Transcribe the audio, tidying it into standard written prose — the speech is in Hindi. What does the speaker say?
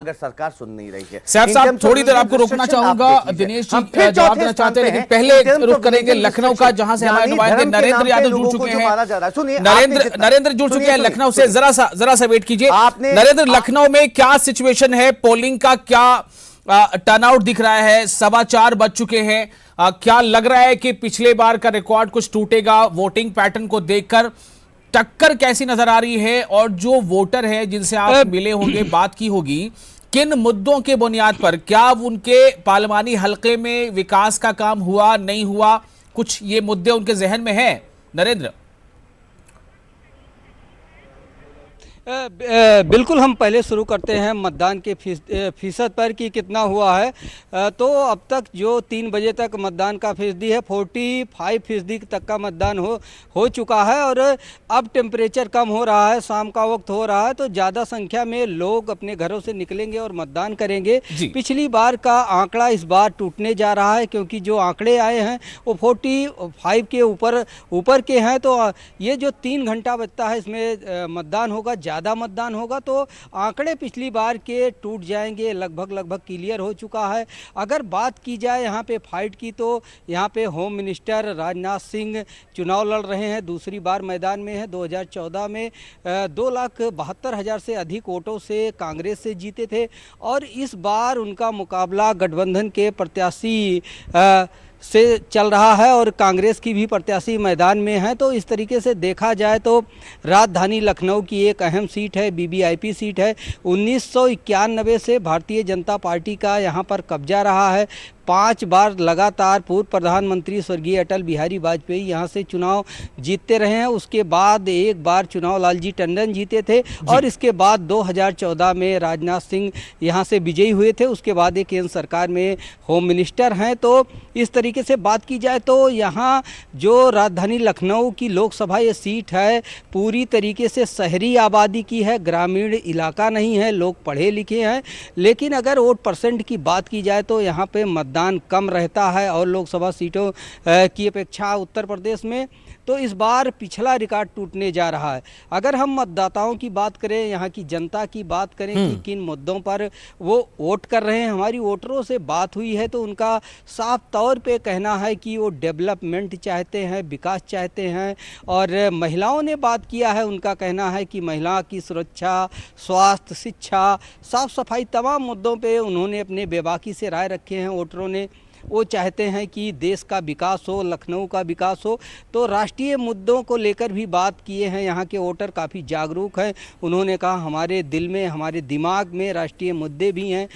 अगर सरकार सुन नहीं रही है। सैफ साहब थोड़ी देर आपको रोकना चाहूंगा। दिनेश जी जवाब देना चाहते हैं, लेकिन पहले रुख करेंगे लखनऊ का, जहां से हमारे नुमाइंदे नरेंद्र यादव जुड़ चुके हैं। नरेंद्र जुड़ चुके हैं लखनऊ से। जरा सा वेट कीजिए नरेंद्र, लखनऊ में क्या सिचुएशन है? पोलिंग का क्या टर्नआउट दिख रहा है? 4:15 बज चुके हैं। क्या लग रहा है कि पिछले बार का रिकॉर्ड कुछ टूटेगा? वोटिंग पैटर्न को देखकर टक्कर कैसी नजर आ रही है? और जो वोटर है जिनसे आप मिले होंगे, बात की होगी, किन मुद्दों के बुनियाद पर, क्या उनके पार्लिमानी हलके में विकास का काम हुआ, नहीं हुआ, कुछ ये मुद्दे उनके जहन में है नरेंद्र? बिल्कुल, हम पहले शुरू करते हैं मतदान के फीसद पर कि कितना हुआ है। तो अब तक जो 3 बजे तक मतदान का फीसदी है 45% तक का मतदान हो चुका है। और अब टेम्परेचर कम हो रहा है, शाम का वक्त हो रहा है, तो ज़्यादा संख्या में लोग अपने घरों से निकलेंगे और मतदान करेंगे। पिछली बार का आंकड़ा इस बार टूटने जा रहा है, क्योंकि जो आंकड़े आए हैं वो 45 के ऊपर के हैं। तो ये जो 3 घंटा बचता है इसमें मतदान होगा, ज़्यादा मतदान होगा, तो आंकड़े पिछली बार के टूट जाएंगे। लगभग क्लियर हो चुका है। अगर बात की जाए यहाँ पे फाइट की, तो यहाँ पे होम मिनिस्टर राजनाथ सिंह चुनाव लड़ रहे हैं, दूसरी बार मैदान में है। 2014 में 2,72,000 से अधिक वोटों से कांग्रेस से जीते थे, और इस बार उनका मुकाबला गठबंधन के प्रत्याशी से चल रहा है, और कांग्रेस की भी प्रत्याशी मैदान में है। तो इस तरीके से देखा जाए तो राजधानी लखनऊ की एक अहम सीट है, वीवीआईपी सीट है। 1991 से भारतीय जनता पार्टी का यहाँ पर कब्जा रहा है। 5 बार लगातार पूर्व प्रधानमंत्री स्वर्गीय अटल बिहारी वाजपेयी यहाँ से चुनाव जीतते रहे हैं। उसके बाद एक बार चुनाव लालजी टंडन जीते थे, और इसके बाद 2014 में राजनाथ सिंह यहाँ से विजयी हुए थे। उसके बाद एक केंद्र सरकार में होम मिनिस्टर हैं। तो इस तरीके से बात की जाए तो यहाँ जो राजधानी लखनऊ की लोकसभा ये सीट है, पूरी तरीके से शहरी आबादी की है, ग्रामीण इलाका नहीं है, लोग पढ़े लिखे हैं। लेकिन अगर वोट परसेंट की बात की जाए तो यहाँ पे मतदान कम रहता है, और लोकसभा सीटों की अपेक्षा उत्तर प्रदेश में तो इस बार पिछला रिकॉर्ड टूटने जा रहा है। अगर हम मतदाताओं की बात करें, यहाँ की जनता की बात करें कि किन मुद्दों पर वो वोट कर रहे हैं, हमारी वोटरों से बात हुई है तो उनका साफ तौर पे कहना है कि वो डेवलपमेंट चाहते हैं, विकास चाहते हैं। और महिलाओं ने बात किया है, उनका कहना है कि महिला की सुरक्षा, स्वास्थ्य, शिक्षा, साफ सफाई, तमाम मुद्दों पे उन्होंने अपने बेबाकी से राय रखे हैं। वोटरों ने वो चाहते हैं कि देश का विकास हो, लखनऊ का विकास हो। तो राष्ट्रीय मुद्दों को लेकर भी बात किए हैं। यहाँ के वोटर काफ़ी जागरूक हैं। उन्होंने कहा हमारे दिल में, हमारे दिमाग में राष्ट्रीय मुद्दे भी हैं,